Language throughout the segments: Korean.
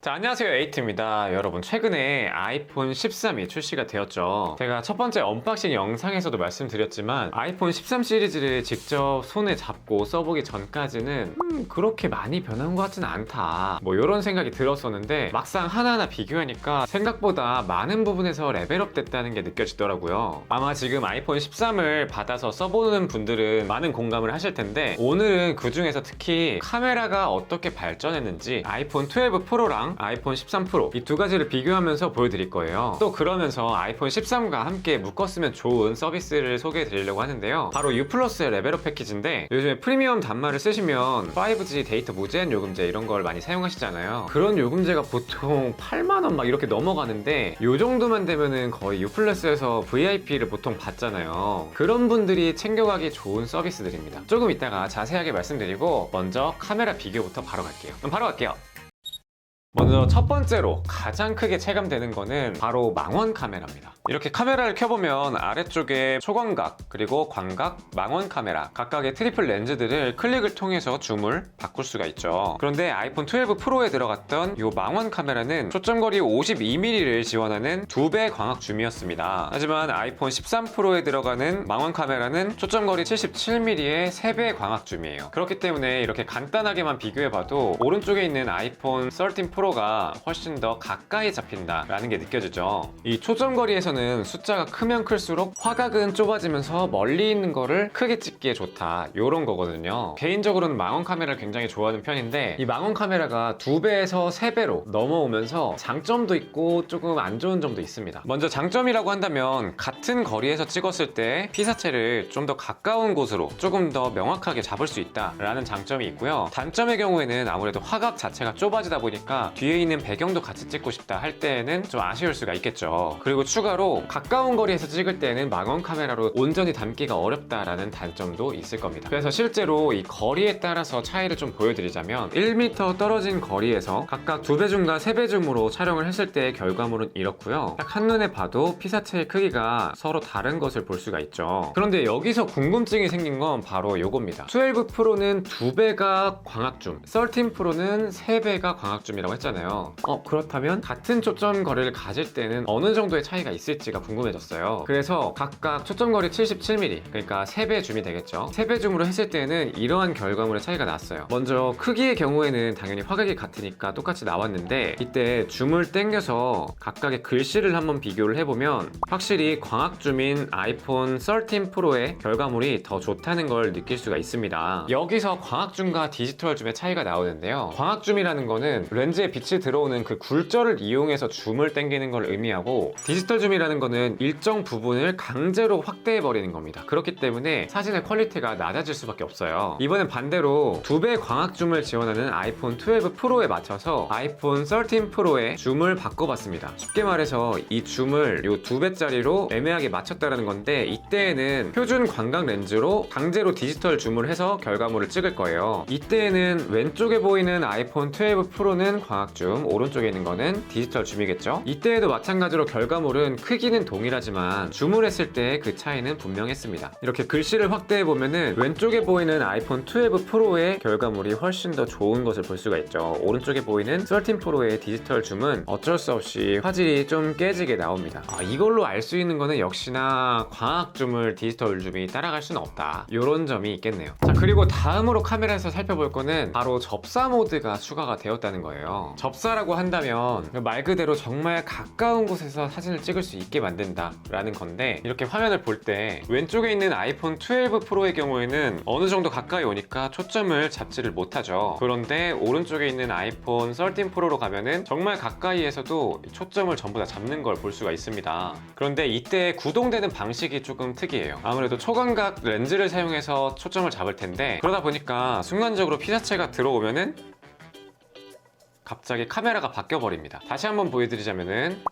자, 안녕하세요. 에이트입니다. 여러분, 최근에 아이폰 13이 출시가 되었죠. 제가 첫 번째 언박싱 영상에서도 말씀드렸지만 아이폰 13 시리즈를 직접 손에 잡고 써보기 전까지는 그렇게 많이 변한 것 같지는 않다, 뭐 이런 생각이 들었었는데 막상 하나하나 비교하니까 생각보다 많은 부분에서 레벨업 됐다는 게 느껴지더라고요. 아마 지금 아이폰 13을 받아서 써보는 분들은 많은 공감을 하실 텐데, 오늘은 그 중에서 특히 카메라가 어떻게 발전했는지 아이폰 12 프로랑 아이폰 13 프로 이 두 가지를 비교하면서 보여드릴 거예요. 또 그러면서 아이폰 13과 함께 묶었으면 좋은 서비스를 소개해 드리려고 하는데요. 바로 U 플러스의 레벨업 패키지인데, 요즘에 프리미엄 단말을 쓰시면 5G 데이터 무제한 요금제 이런 걸 많이 사용하시잖아요. 그런 요금제가 보통 8만원 막 이렇게 넘어가는데, 요 정도만 되면은 거의 U 플러스에서 VIP를 보통 받잖아요. 그런 분들이 챙겨가기 좋은 서비스들입니다. 조금 이따가 자세하게 말씀드리고, 먼저 카메라 비교부터 바로 갈게요. 그럼 바로 갈게요. 먼저 첫 번째로 가장 크게 체감되는 거는 바로 망원 카메라입니다. 이렇게 카메라를 켜보면 아래쪽에 초광각, 그리고 광각, 망원 카메라 각각의 트리플 렌즈들을 클릭을 통해서 줌을 바꿀 수가 있죠. 그런데 아이폰 12 프로에 들어갔던 이 망원 카메라는 초점거리 52mm를 지원하는 2배 광학 줌이었습니다. 하지만 아이폰 13 프로에 들어가는 망원 카메라는 초점거리 77mm의 3배 광학 줌이에요. 그렇기 때문에 이렇게 간단하게만 비교해봐도 오른쪽에 있는 아이폰 13 프로가 훨씬 더 가까이 잡힌다라는 게 느껴지죠. 이 초점거리에서는 숫자가 크면 클수록 화각은 좁아지면서 멀리 있는 거를 크게 찍기에 좋다, 이런 거거든요. 개인적으로는 망원 카메라를 굉장히 좋아하는 편인데, 이 망원 카메라가 2배에서 3배로 넘어오면서 장점도 있고 조금 안 좋은 점도 있습니다. 먼저 장점이라고 한다면, 같은 거리에서 찍었을 때 피사체를 좀 더 가까운 곳으로 조금 더 명확하게 잡을 수 있다라는 장점이 있고요. 단점의 경우에는 아무래도 화각 자체가 좁아지다 보니까 뒤에 있는 배경도 같이 찍고 싶다 할 때에는 좀 아쉬울 수가 있겠죠. 그리고 추가로 가까운 거리에서 찍을 때는 망원 카메라로 온전히 담기가 어렵다라는 단점도 있을 겁니다. 그래서 실제로 이 거리에 따라서 차이를 좀 보여드리자면, 1m 떨어진 거리에서 각각 2배 줌과 3배 줌으로 촬영을 했을 때의 결과물은 이렇고요. 딱 한눈에 봐도 피사체의 크기가 서로 다른 것을 볼 수가 있죠. 그런데 여기서 궁금증이 생긴 건 바로 이겁니다. 12 프로는 2배가 광학줌, 13 프로는 3배가 광학줌이라고 했잖아요. 그렇다면 같은 초점 거리를 가질 때는 어느 정도의 차이가 있을지가 궁금해졌어요. 그래서 각각 초점거리 77mm, 그러니까 3배 줌이 되겠죠. 3배 줌으로 했을 때는 이러한 결과물의 차이가 났어요. 먼저 크기의 경우에는 당연히 화각이 같으니까 똑같이 나왔는데, 이때 줌을 당겨서 각각의 글씨를 한번 비교를 해보면 확실히 광학줌인 아이폰 13 프로의 결과물이 더 좋다는 걸 느낄 수가 있습니다. 여기서 광학줌과 디지털 줌의 차이가 나오는데요. 광학줌이라는 거는 렌즈에 빛이 들어오는 그 굴절을 이용해서 줌을 당기는 걸 의미하고, 디지털 줌이라는 거는 일정 부분을 강제로 확대해 버리는 겁니다. 그렇기 때문에 사진의 퀄리티가 낮아질 수밖에 없어요. 이번엔 반대로 2배 광학 줌을 지원하는 아이폰 12 프로에 맞춰서 아이폰 13 프로의 줌을 바꿔봤습니다. 쉽게 말해서 이 줌을 이 2배짜리로 애매하게 맞췄다는 건데, 이때에는 표준 광각 렌즈로 강제로 디지털 줌을 해서 결과물을 찍을 거예요. 이때에는 왼쪽에 보이는 아이폰 12 프로는 광학 줌, 오른쪽에 있는 거는 디지털 줌이겠죠. 이때에도 마찬가지로 결과물은 크기는 동일하지만 줌을 했을 때 그 차이는 분명했습니다. 이렇게 글씨를 확대해 보면은 왼쪽에 보이는 아이폰 12 프로의 결과물이 훨씬 더 좋은 것을 볼 수가 있죠. 오른쪽에 보이는 13 프로의 디지털 줌은 어쩔 수 없이 화질이 좀 깨지게 나옵니다. 이걸로 알 수 있는 거는 역시나 광학 줌을 디지털 줌이 따라갈 수는 없다, 이런 점이 있겠네요. 자, 그리고 다음으로 카메라에서 살펴볼 거는 바로 접사 모드가 추가가 되었다는 거예요. 접사라고 한다면 말 그대로 정말 가까운 곳에서 사진을 찍을 수 있게 만든다 라는 건데, 이렇게 화면을 볼 때 왼쪽에 있는 아이폰 12 프로의 경우에는 어느 정도 가까이 오니까 초점을 잡지를 못하죠. 그런데 오른쪽에 있는 아이폰 13 프로로 가면은 정말 가까이에서도 초점을 전부 다 잡는 걸 볼 수가 있습니다. 그런데 이때 구동되는 방식이 조금 특이해요. 아무래도 초광각 렌즈를 사용해서 초점을 잡을 텐데, 그러다 보니까 순간적으로 피사체가 들어오면은 갑자기 카메라가 바뀌어 버립니다. 다시 한번 보여드리자면은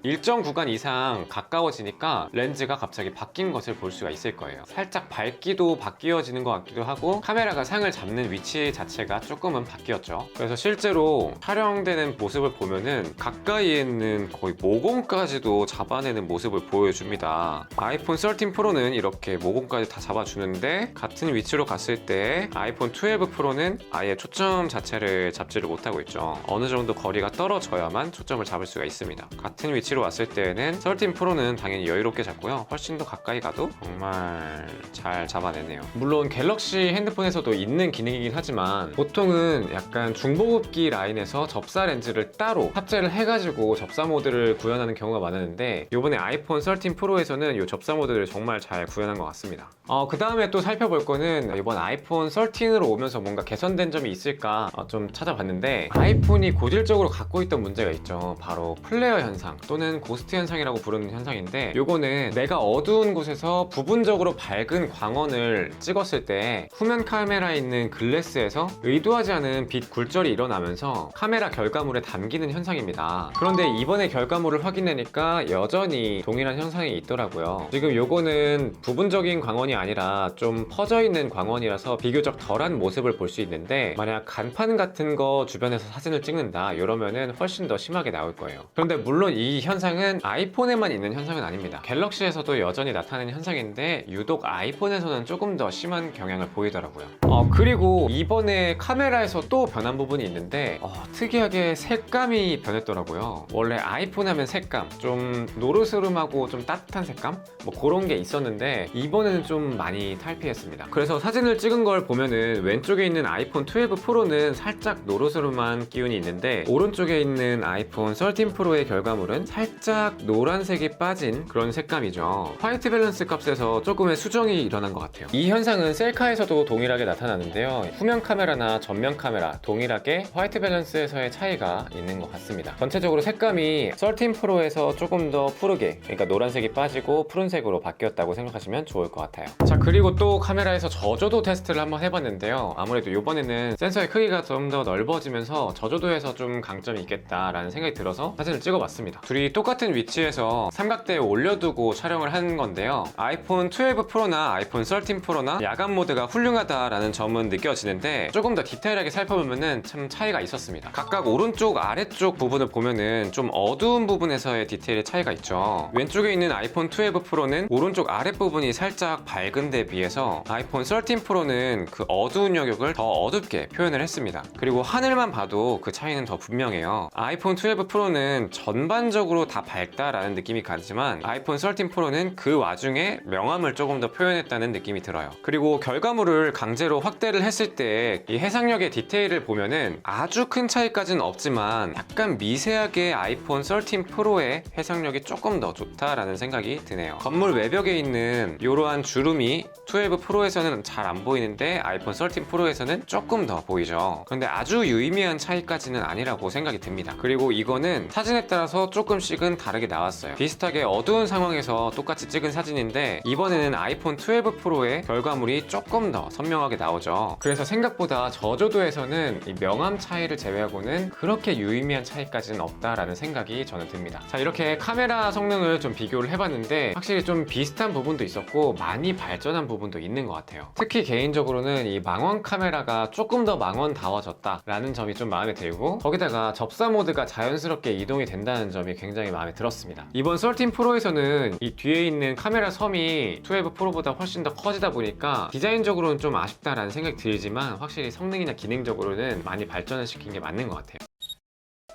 일정 구간 이상 가까워지니까 렌즈가 갑자기 바뀐 것을 볼 수가 있을 거예요. 살짝 밝기도 바뀌어지는 것 같기도 하고 카메라가 상을 잡는 위치 자체가 조금은 바뀌었죠. 그래서 실제로 촬영되는 모습을 보면은 가까이에 있는 거의 모공까지도 잡아내는 모습을 보여줍니다. 아이폰 13 프로는 이렇게 모공까지 다 잡아주는데 같은 위치로 갔을 때 아이폰 12 프로는 아예 초점 자체를 잡지를 못하고 있죠. 어느 정도 거리가 떨어져야만 초점을 잡을 수가 있습니다. 같은 위치로 왔을 때는 13 프로는 당연히 여유롭게 잡고요. 훨씬 더 가까이 가도 정말 잘 잡아내네요. 물론 갤럭시 핸드폰에서도 있는 기능이긴 하지만 보통은 약간 중보급기 라인에서 접사 렌즈를 따로 탑재를 해가지고 접사 모드를 구현하는 경우가 많았는데 이번에 아이폰 13 프로에서는 이 접사 모드를 정말 잘 구현한 것 같습니다. 그 다음에 또 살펴볼 거는 이번 아이폰 13으로 오면서 뭔가 개선된 점이 있을까 좀 찾아봤는데 아이폰이 고질적으로 갖고 있던 문제가 있죠. 바로 플레어 현상 또는 고스트 현상이라고 부르는 현상인데 요거는 내가 어두운 곳에서 부분적으로 밝은 광원을 찍었을 때 후면 카메라에 있는 글래스에서 의도하지 않은 빛 굴절이 일어나면서 카메라 결과물에 담기는 현상입니다. 그런데 이번에 결과물을 확인하니까 여전히 동일한 현상이 있더라고요. 지금 요거는 부분적인 광원이 아니라 좀 퍼져 있는 광원이라서 비교적 덜한 모습을 볼 수 있는데 만약 간판 같은 거 주변에서 사진을 찍는다 이러면은 훨씬 더 심하게 나올 거예요. 그런데 물론 이 현상은 아이폰에만 있는 현상은 아닙니다. 갤럭시에서도 여전히 나타나는 현상인데 유독 아이폰에서는 조금 더 심한 경향을 보이더라고요. 그리고 이번에 카메라에서 또 변한 부분이 있는데 특이하게 색감이 변했더라고요. 원래 아이폰 하면 색감 좀 노르스름하고 좀 따뜻한 색감? 뭐 그런 게 있었는데 이번에는 좀 많이 탈피했습니다. 그래서 사진을 찍은 걸 보면은 왼쪽에 있는 아이폰 12 프로는 살짝 노르스름한 기운이 있는데 오른쪽에 있는 아이폰 13 프로의 결과물은 살짝 노란색이 빠진 그런 색감이죠. 화이트 밸런스 값에서 조금의 수정이 일어난 것 같아요. 이 현상은 셀카에서도 동일하게 나타나는데요. 후면 카메라나 전면 카메라 동일하게 화이트 밸런스에서의 차이가 있는 것 같습니다. 전체적으로 색감이 13 프로에서 조금 더 푸르게, 그러니까 노란색이 빠지고 푸른색으로 바뀌었다고 생각하시면 좋을 것 같아요. 자, 그리고 또 카메라에서 저조도 테스트를 한번 해봤는데요. 아무래도 이번에는 센서의 크기가 좀 더 넓어지면서 저조도에서 좀 강점이 있겠다라는 생각이 들어서 사진을 찍어봤습니다. 둘이 똑같은 위치에서 삼각대에 올려두고 촬영을 한 건데요. 아이폰 12 프로나 아이폰 13 프로나 야간 모드가 훌륭하다라는 점은 느껴지는데 조금 더 디테일하게 살펴보면은 참 차이가 있었습니다. 각각 오른쪽 아래쪽 부분을 보면은 좀 어두운 부분에서의 디테일의 차이가 있죠. 왼쪽에 있는 아이폰 12 프로는 오른쪽 아랫부분이 살짝 밝은 데 비해서 아이폰 13 프로는 그 어두운 영역을 더 어둡게 표현을 했습니다. 그리고 하늘만 봐도 그 차이는 더 분명해요. 아이폰 12 프로는 전반적으로 다 밝다라는 느낌이 가지만 아이폰 13 프로는 그 와중에 명암을 조금 더 표현했다는 느낌이 들어요. 그리고 결과물을 강제로 확대를 했을 때 이 해상력의 디테일을 보면은 아주 큰 차이까지는 없지만 약간 미세하게 아이폰 13 프로의 해상력이 조금 더 좋다라는 생각이 드네요. 건물 외벽에 있는 이러한 주름이 12 프로에서는 잘 안 보이는데 아이폰 13 프로에서는 조금 더 보이죠. 그런데 아주 유의미한 차이까지는 아니라고 생각이 듭니다. 그리고 이거는 사진에 따라서 조금씩은 다르게 나왔어요. 비슷하게 어두운 상황에서 똑같이 찍은 사진인데 이번에는 아이폰 12 프로의 결과물이 조금 더 선명하게 나오죠. 그래서 생각보다 저조도에서는 이 명암 차이를 제외하고는 그렇게 유의미한 차이까지는 없다라는 생각이 저는 듭니다. 자, 이렇게 카메라 성능을 좀 비교를 해봤는데 확실히 좀 비슷한 부분도 있었고 많이 발전한 부분도 있는 것 같아요. 특히 개인적으로는 이 망원 카메라가 조금 더 망원다워졌다라는 점이 좀 마음에 들고 거기다가 접사 모드가 자연스럽게 이동이 된다는 점이 굉장히 마음에 들었습니다. 이번 13 프로에서는 이 뒤에 있는 카메라 섬이 12 프로보다 훨씬 더 커지다 보니까 디자인적으로는 좀 아쉽다라는 생각이 들지만 확실히 성능이나 기능적으로는 많이 발전을 시킨 게 맞는 것 같아요.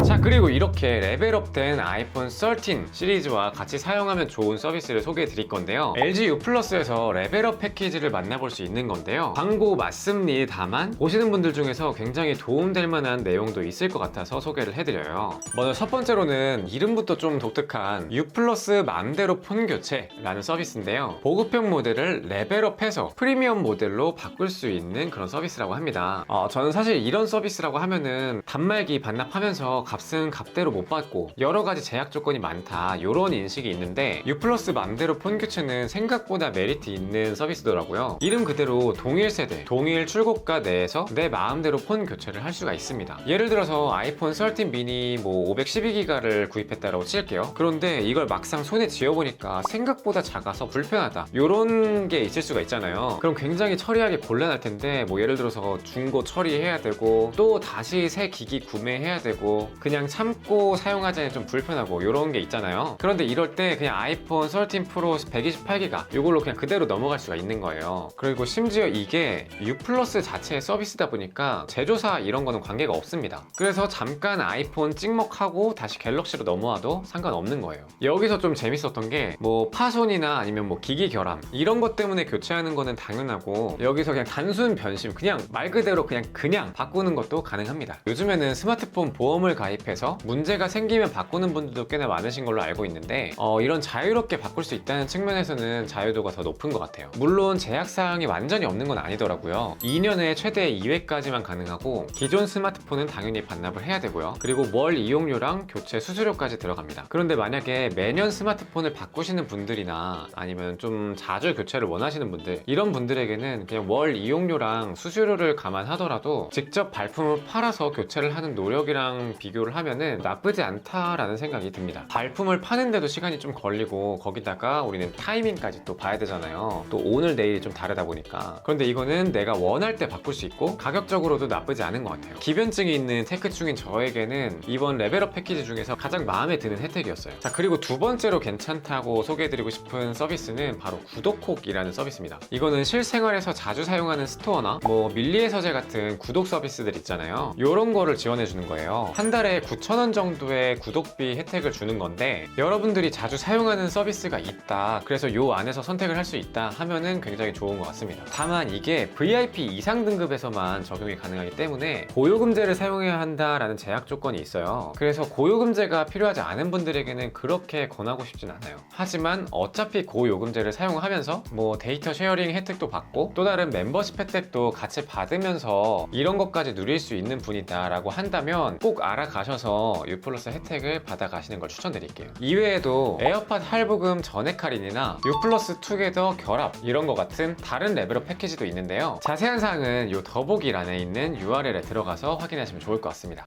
자, 그리고 이렇게 레벨업된 아이폰 13 시리즈와 같이 사용하면 좋은 서비스를 소개해 드릴 건데요. LG U 플러스에서 레벨업 패키지를 만나볼 수 있는 건데요. 광고 맞습니다만 보시는 분들 중에서 굉장히 도움될 만한 내용도 있을 것 같아서 소개를 해드려요. 먼저 첫 번째로는 이름부터 좀 독특한 U 플러스 맘대로 폰 교체라는 서비스인데요. 보급형 모델을 레벨업해서 프리미엄 모델로 바꿀 수 있는 그런 서비스라고 합니다. 저는 사실 이런 서비스라고 하면은 단말기 반납하면서 값을 것은 값대로 못 받고 여러 가지 제약 조건이 많다 이런 인식이 있는데 U 플러스 맘대로 폰 교체는 생각보다 메리트 있는 서비스더라고요. 이름 그대로 동일 세대, 동일 출고가 내에서 내 마음대로 폰 교체를 할 수가 있습니다. 예를 들어서 아이폰 13 미니 뭐 512기가를 구입했다라고 칠게요. 그런데 이걸 막상 손에 쥐어보니까 생각보다 작아서 불편하다 이런 게 있을 수가 있잖아요. 그럼 굉장히 처리하기 곤란할 텐데 뭐 예를 들어서 중고 처리해야 되고 또 다시 새 기기 구매해야 되고 그냥 참고 사용하자니 좀 불편하고 이런 게 있잖아요. 그런데 이럴 때 그냥 아이폰 13 프로 128기가 이걸로 그냥 그대로 넘어갈 수가 있는 거예요. 그리고 심지어 이게 U 플러스 자체의 서비스다 보니까 제조사 이런 거는 관계가 없습니다. 그래서 잠깐 아이폰 찍먹하고 다시 갤럭시로 넘어와도 상관없는 거예요. 여기서 좀 재밌었던 게 뭐 파손이나 아니면 뭐 기기 결함 이런 것 때문에 교체하는 거는 당연하고 여기서 그냥 단순 변심 그냥 말 그대로 그냥 바꾸는 것도 가능합니다. 요즘에는 스마트폰 보험을 가입해서 문제가 생기면 바꾸는 분들도 꽤나 많으신 걸로 알고 있는데 이런 자유롭게 바꿀 수 있다는 측면에서는 자유도가 더 높은 것 같아요. 물론 제약사항이 완전히 없는 건 아니더라고요. 2년에 최대 2회까지만 가능하고 기존 스마트폰은 당연히 반납을 해야 되고요. 그리고 월 이용료랑 교체 수수료까지 들어갑니다. 그런데 만약에 매년 스마트폰을 바꾸시는 분들이나 아니면 좀 자주 교체를 원하시는 분들 이런 분들에게는 그냥 월 이용료랑 수수료를 감안하더라도 직접 발품을 팔아서 교체를 하는 노력이랑 비교를 하면은 나쁘지 않다라는 생각이 듭니다. 발품을 파는데도 시간이 좀 걸리고 거기다가 우리는 타이밍까지 또 봐야 되잖아요. 또 오늘 내일이 좀 다르다 보니까. 그런데 이거는 내가 원할 때 바꿀 수 있고 가격적으로도 나쁘지 않은 것 같아요. 기변증이 있는 테크충인 저에게는 이번 레벨업 패키지 중에서 가장 마음에 드는 혜택이었어요. 자, 그리고 두 번째로 괜찮다고 소개해드리고 싶은 서비스는 바로 구독콕이라는 서비스입니다. 이거는 실생활에서 자주 사용하는 스토어나 뭐 밀리의 서재 같은 구독 서비스들 있잖아요. 이런 거를 지원해주는 거예요. 한 달에 9,000원 정도의 구독비 혜택을 주는 건데 여러분들이 자주 사용하는 서비스가 있다 그래서 요 안에서 선택을 할 수 있다 하면은 굉장히 좋은 것 같습니다. 다만 이게 VIP 이상 등급에서만 적용이 가능하기 때문에 고요금제를 사용해야 한다라는 제약 조건이 있어요. 그래서 고요금제가 필요하지 않은 분들에게는 그렇게 권하고 싶진 않아요. 하지만 어차피 고요금제를 사용하면서 뭐 데이터 쉐어링 혜택도 받고 또 다른 멤버십 혜택도 같이 받으면서 이런 것까지 누릴 수 있는 분이다 라고 한다면 꼭 알아가셔서 U 플러스 혜택을 받아가시는 걸 추천드릴게요. 이외에도 에어팟 할부금 전액 할인이나 U 플러스 투게더 결합 이런 것 같은 다른 레벨업 패키지도 있는데요. 자세한 사항은 이 더보기란에 있는 URL에 들어가서 확인하시면 좋을 것 같습니다.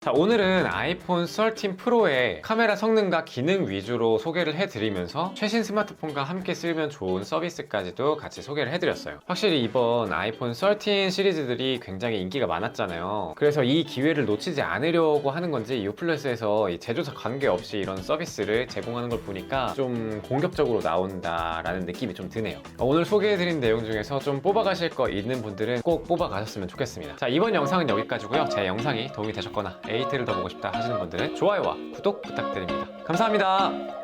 자, 오늘은 아이폰 13 프로의 카메라 성능과 기능 위주로 소개를 해드리면서 최신 스마트폰과 함께 쓰면 좋은 서비스까지도 같이 소개를 해드렸어요. 확실히 이번 아이폰 13 시리즈들이 굉장히 인기가 많았잖아요. 그래서 이 기회를 놓치지 않으려고 하는 건지 U 플러스에서 제조사 관계없이 이런 서비스를 제공하는 걸 보니까 좀 공격적으로 나온다라는 느낌이 좀 드네요. 오늘 소개해드린 내용 중에서 좀 뽑아가실 거 있는 분들은 꼭 뽑아가셨으면 좋겠습니다. 자, 이번 영상은 여기까지고요. 제 영상이 도움이 되셨거나 에이트를 더 보고 싶다 하시는 분들은 좋아요와 구독 부탁드립니다. 감사합니다.